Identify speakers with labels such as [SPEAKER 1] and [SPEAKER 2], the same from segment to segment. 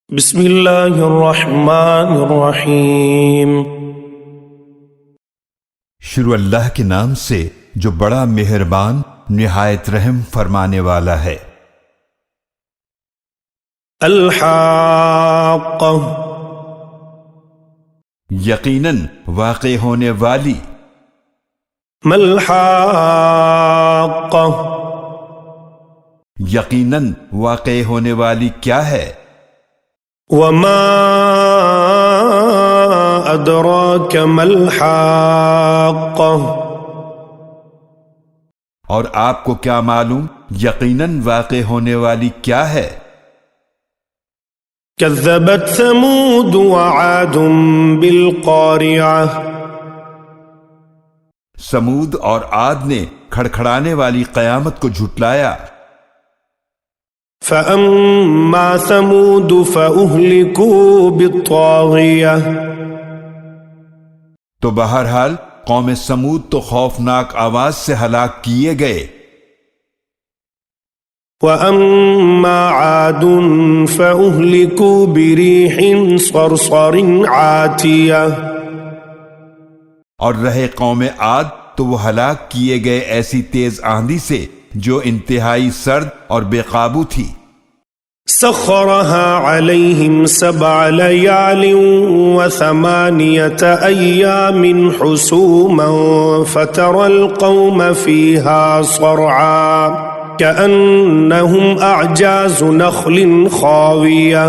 [SPEAKER 1] بسم اللہ الرحمن الرحیم۔
[SPEAKER 2] شروع اللہ کے نام سے جو بڑا مہربان نہایت رحم فرمانے والا ہے۔
[SPEAKER 1] الحاقہ،
[SPEAKER 2] یقیناً واقع ہونے والی۔
[SPEAKER 1] ما الحاقہ،
[SPEAKER 2] یقیناً واقع ہونے والی کیا ہے؟
[SPEAKER 1] وما ادراک ما الحاقہ،
[SPEAKER 2] اور آپ کو کیا معلوم یقیناً واقع ہونے والی کیا ہے؟
[SPEAKER 1] کذبت ثمود وعاد بالقارعہ،
[SPEAKER 2] سمود اور عاد نے کھڑکھڑانے والی قیامت کو جھٹلایا۔
[SPEAKER 1] فأما ثمود فأهلكوا بالطاغیہ،
[SPEAKER 2] تو بہرحال قوم سمود تو خوفناک آواز سے ہلاک کیے گئے۔
[SPEAKER 1] وأما عاد فأهلكوا بريح صرصر عاتیہ،
[SPEAKER 2] اور رہے قوم عاد تو وہ ہلاک کیے گئے ایسی تیز آندھی سے جو انتہائی سرد اور بے قابو تھی۔
[SPEAKER 1] سخرها عليهم 7 ليال و8 أيام حسوما فترى القوم فيها صرعا كأنهم أعجاز نخل خاوية۔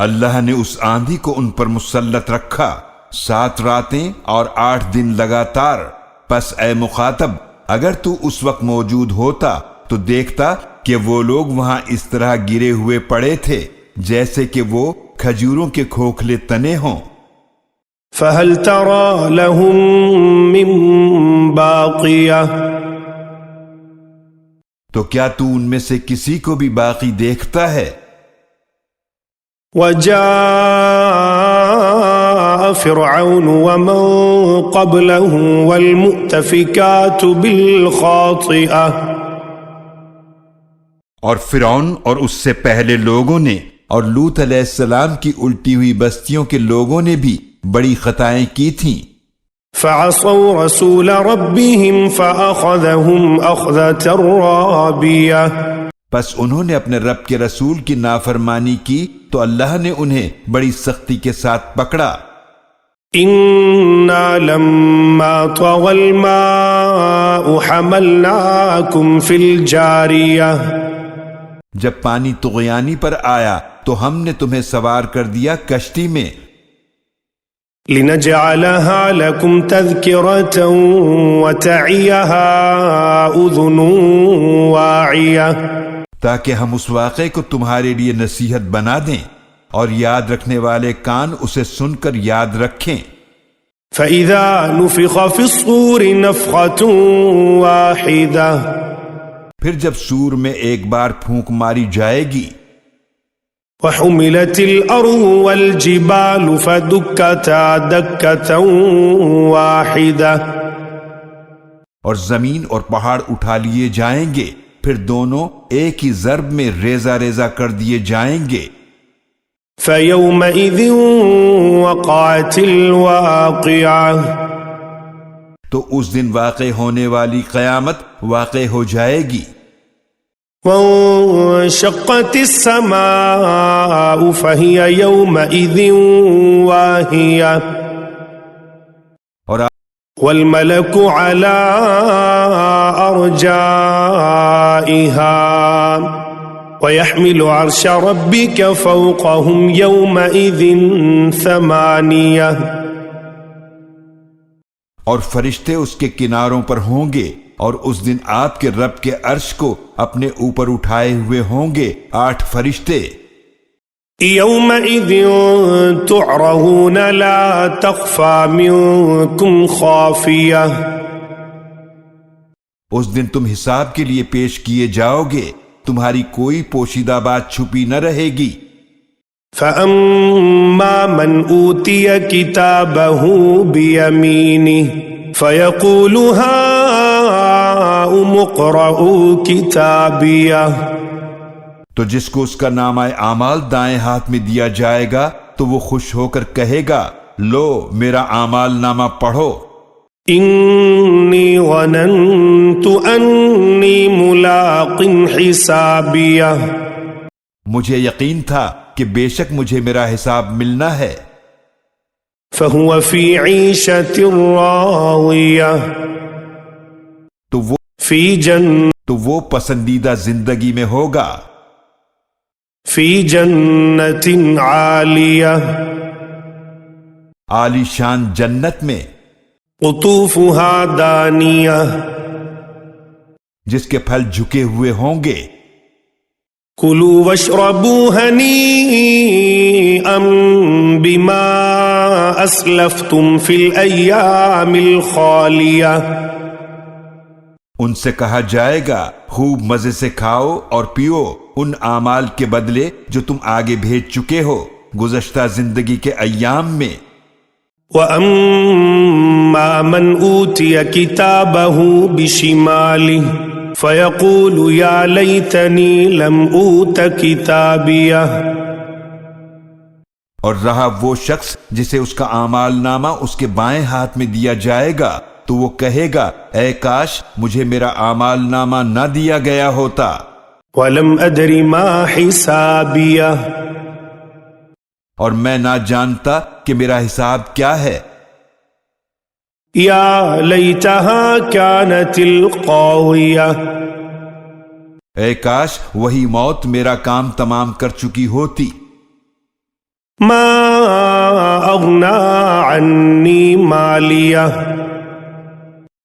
[SPEAKER 2] اللہ نے اس آندھی کو ان پر مسلط رکھا 7 راتیں اور 8 دن لگاتار۔ پس اے مخاطب، اگر تو اس وقت موجود ہوتا تو دیکھتا کہ وہ لوگ وہاں اس طرح گرے ہوئے پڑے تھے جیسے کہ وہ کھجوروں کے کھوکھلے تنے ہوں۔
[SPEAKER 1] فهل ترى لهم من باقية،
[SPEAKER 2] تو کیا تو ان میں سے کسی کو بھی باقی دیکھتا ہے؟
[SPEAKER 1] وجاء فرعون ومن قبله والمؤتفكات بالخاطئة،
[SPEAKER 2] اور فرعون اور اس سے پہلے لوگوں نے اور لوط علیہ السلام کی الٹی ہوئی بستیوں کے لوگوں نے بھی بڑی خطائیں کی تھیں۔
[SPEAKER 1] فعصوا رسول ربهم فأخذهم أخذة رابية،
[SPEAKER 2] پس انہوں نے اپنے رب کے رسول کی نافرمانی کی تو اللہ نے انہیں بڑی سختی کے ساتھ پکڑا۔
[SPEAKER 1] إنا لما طغى الماء حملناكم في الجارية،
[SPEAKER 2] جب پانی طغیانی پر آیا تو ہم نے تمہیں سوار کر دیا کشتی میں،
[SPEAKER 1] لنجعلها لكم تذكرة وتعيها أذن واعية،
[SPEAKER 2] تاکہ ہم اس واقعے کو تمہارے لیے نصیحت بنا دیں اور یاد رکھنے والے کان اسے سن کر یاد رکھیں۔
[SPEAKER 1] فإذا نفخ في الصور نفخة واحدة،
[SPEAKER 2] پھر جب سور میں ایک بار پھونک ماری جائے گی،
[SPEAKER 1] وحملت الأرض والجبال فدكتا دكة واحدة، اور
[SPEAKER 2] زمین اور پہاڑ اٹھا لیے جائیں گے، پھر دونوں ایک ہی ضرب میں ریزہ ریزہ کر دیے جائیں گے۔
[SPEAKER 1] فيومئذ وقعت الواقعة،
[SPEAKER 2] تو اس دن واقع ہونے والی قیامت واقع ہو جائے گی۔
[SPEAKER 1] وانشقت السماء فهي يومئذ واهية، والملك على أرجائها ويحمل عرش ربك فوقهم يومئذ 8،
[SPEAKER 2] اور فرشتے اس کے کناروں پر ہوں گے، اور اس دن آپ کے رب کے عرش کو اپنے اوپر اٹھائے ہوئے ہوں گے 8 فرشتے۔
[SPEAKER 1] يومئذ تعرضون لا تخفى منكم خافية،
[SPEAKER 2] اس دن تم حساب کے لیے پیش کیے جاؤ گے، تمہاری کوئی پوشیدہ بات چھپی نہ رہے گی۔
[SPEAKER 1] فأما من أوتي كتابه بيمينه فيقول هاؤم اقرءوا كتابيه،
[SPEAKER 2] تو جس کو اس کا نامہ اعمال دائیں ہاتھ میں دیا جائے گا تو وہ خوش ہو کر کہے گا، لو میرا اعمال نامہ پڑھو۔
[SPEAKER 1] انی ظننت انی ملاق حسابیہ،
[SPEAKER 2] مجھے یقین تھا کہ بے شک مجھے میرا حساب ملنا ہے۔
[SPEAKER 1] فہو فی عیشۃ راضیہ،
[SPEAKER 2] تو وہ پسندیدہ زندگی میں ہوگا۔
[SPEAKER 1] فی جنت عالیہ،
[SPEAKER 2] عالی شان جنت میں،
[SPEAKER 1] قطوفہا دانیہ،
[SPEAKER 2] جس کے پھل جھکے ہوئے ہوں گے۔
[SPEAKER 1] کلوا واشربوا ہنیئا بما اسلفتم فی الایام الخالیہ،
[SPEAKER 2] ان سے کہا جائے گا خوب مزے سے کھاؤ اور پیو ان اعمال کے بدلے جو تم آگے بھیج چکے ہو گزشتہ زندگی کے ایام میں۔
[SPEAKER 1] وَأَمَّا مَنْ أُوتِيَ كِتَابَهُ بِشِمَالِهِ فَيَقُولُ يَا لَيْتَنِي لَمْ أُوتَ كِتَابِيَهْ،
[SPEAKER 2] اور رہا وہ شخص جسے اس کا اعمال نامہ اس کے بائیں ہاتھ میں دیا جائے گا تو وہ کہے گا، اے کاش مجھے میرا اعمال نامہ نہ دیا گیا ہوتا۔
[SPEAKER 1] وَلَمْ أَدْرِ مَا حِسَابِيَهْ،
[SPEAKER 2] اور میں نہ جانتا کہ میرا حساب کیا ہے۔
[SPEAKER 1] یا لیتہا کانت القاضیہ،
[SPEAKER 2] اے کاش وہی موت میرا کام تمام کر چکی ہوتی۔
[SPEAKER 1] ما اغنی عنی مالیہ،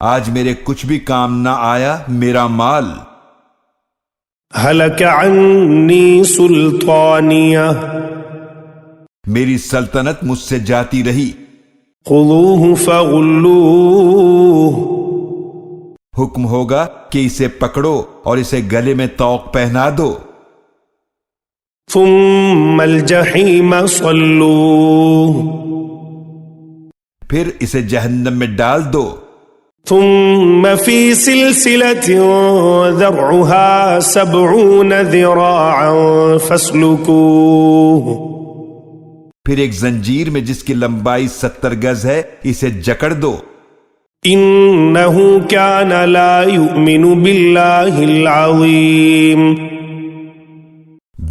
[SPEAKER 2] آج میرے کچھ بھی کام نہ آیا میرا مال۔
[SPEAKER 1] ہلک عنی سلطانیہ،
[SPEAKER 2] میری سلطنت مجھ سے جاتی رہی۔
[SPEAKER 1] خذوہ فغلوہ،
[SPEAKER 2] حکم ہوگا کہ اسے پکڑو اور اسے گلے میں طوق پہنا دو۔
[SPEAKER 1] ثم الجحیم صلوہ،
[SPEAKER 2] پھر اسے جہنم میں ڈال دو۔
[SPEAKER 1] ثم فی سلسلۃ ذرعها 70 ذراعا فاسلکوہ،
[SPEAKER 2] پھر ایک زنجیر میں جس کی لمبائی 70 گز ہے اسے جکڑ دو۔
[SPEAKER 1] انہ کان لا یؤمن باللہ العظیم،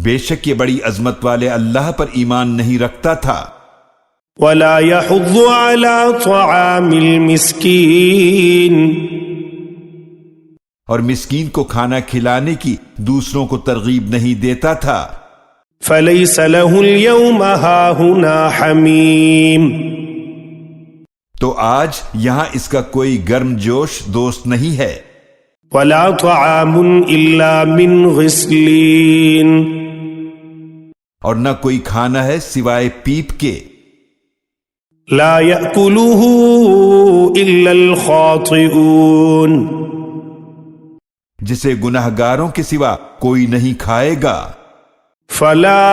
[SPEAKER 2] بے شک یہ بڑی عظمت والے اللہ پر ایمان نہیں رکھتا تھا۔
[SPEAKER 1] ولا يحض على طعام المسکین،
[SPEAKER 2] اور مسکین کو کھانا کھلانے کی دوسروں کو ترغیب نہیں دیتا تھا۔
[SPEAKER 1] فلیس له اليوم ہاہنا حمیم،
[SPEAKER 2] تو آج یہاں اس کا کوئی گرم جوش دوست نہیں ہے۔
[SPEAKER 1] ولا طعام الا من غسلین،
[SPEAKER 2] اور نہ کوئی کھانا ہے سوائے پیپ کے۔
[SPEAKER 1] لا یأکلہ الا الخاطئون،
[SPEAKER 2] جسے گنہگاروں کے سوا کوئی نہیں کھائے گا۔
[SPEAKER 1] فلا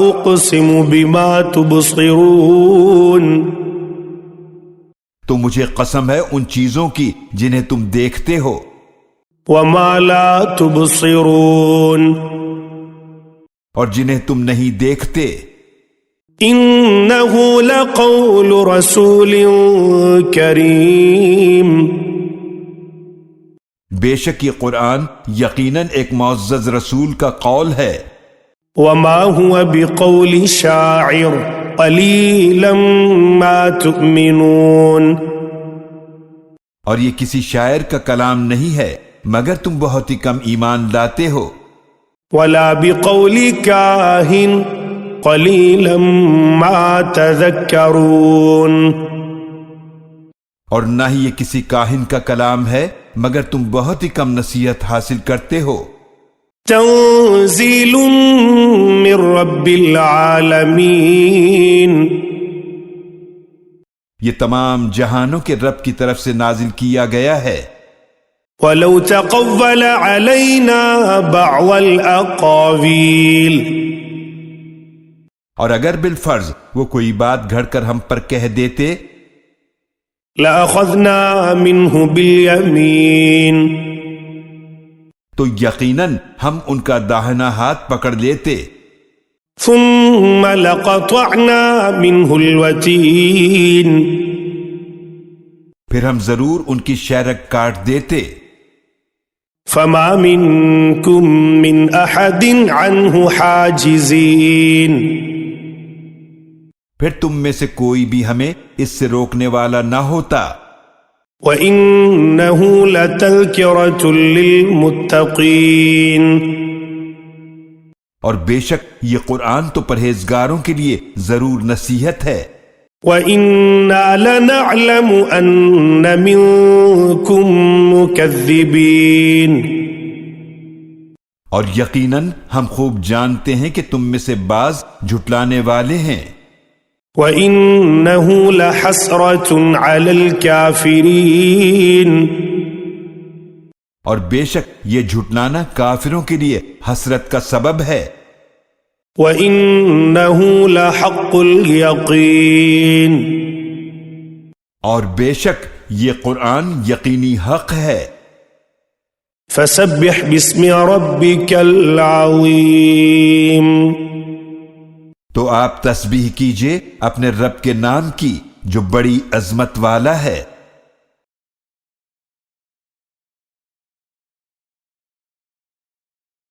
[SPEAKER 1] اقسم بما تبصرون،
[SPEAKER 2] تو مجھے قسم ہے ان چیزوں کی جنہیں تم دیکھتے ہو۔
[SPEAKER 1] وما لا تبصرون،
[SPEAKER 2] اور جنہیں تم نہیں دیکھتے۔
[SPEAKER 1] انہ لقول رسول کریم،
[SPEAKER 2] بے شک یہ قرآن یقیناً ایک معزز رسول کا قول ہے۔
[SPEAKER 1] وما هو بقول شاعر قلیلا ما تؤمنون،
[SPEAKER 2] اور یہ کسی شاعر کا کلام نہیں ہے مگر تم بہت ہی کم ایمان لاتے ہو۔
[SPEAKER 1] ولا بقول کاہن قلیلا ما تذکرون،
[SPEAKER 2] اور نہ ہی یہ کسی کاہن کا کلام ہے مگر تم بہت ہی کم نصیحت حاصل کرتے ہو۔
[SPEAKER 1] تنزیل من رب العالمین،
[SPEAKER 2] یہ تمام جہانوں کے رب کی طرف سے نازل کیا گیا ہے۔
[SPEAKER 1] وَلَوْ تَقَوَّلَ عَلَيْنَا بَعْضَ الْأَقَاوِيلِ،
[SPEAKER 2] اور اگر بالفرض وہ کوئی بات گھڑ کر ہم پر کہہ دیتے،
[SPEAKER 1] لَأَخَذْنَا مِنْهُ بِالْيَمِينِ،
[SPEAKER 2] تو یقیناً ہم ان کا داہنا ہاتھ پکڑ لیتے،
[SPEAKER 1] ثم لقطعنا منه الوتين
[SPEAKER 2] پھر ہم ضرور ان کی شہرگ کاٹ دیتے،
[SPEAKER 1] فما منكم من احد عنه حاجزين
[SPEAKER 2] پھر تم میں سے کوئی بھی ہمیں اس سے روکنے والا نہ ہوتا،
[SPEAKER 1] وَإِنَّهُ لَتَذْكِرَةٌ لِّلْمُتَّقِينَ
[SPEAKER 2] اور بے شک یہ قرآن تو پرہیزگاروں کے لیے ضرور نصیحت ہے،
[SPEAKER 1] وَإِنَّا لَنَعْلَمُ أَنَّ مِنكُم مُّكَذِّبِينَ
[SPEAKER 2] اور یقیناً ہم خوب جانتے ہیں کہ تم میں سے بعض جھٹلانے والے ہیں،
[SPEAKER 1] وَإِنَّهُ لَحَسْرَةٌ عَلَى الْكَافِرِينَ
[SPEAKER 2] اور بے شک یہ جھٹلانا کافروں کے لیے حسرت کا سبب ہے،
[SPEAKER 1] وَإِنَّهُ لَحَقُّ الْيَقِينِ
[SPEAKER 2] اور بے شک یہ قرآن یقینی حق ہے،
[SPEAKER 1] فَسَبِّحْ بِاسْمِ رَبِّكَ الْعَظِيمِ
[SPEAKER 2] تو آپ تسبیح کیجئے اپنے رب کے نام کی جو بڑی عظمت والا ہے۔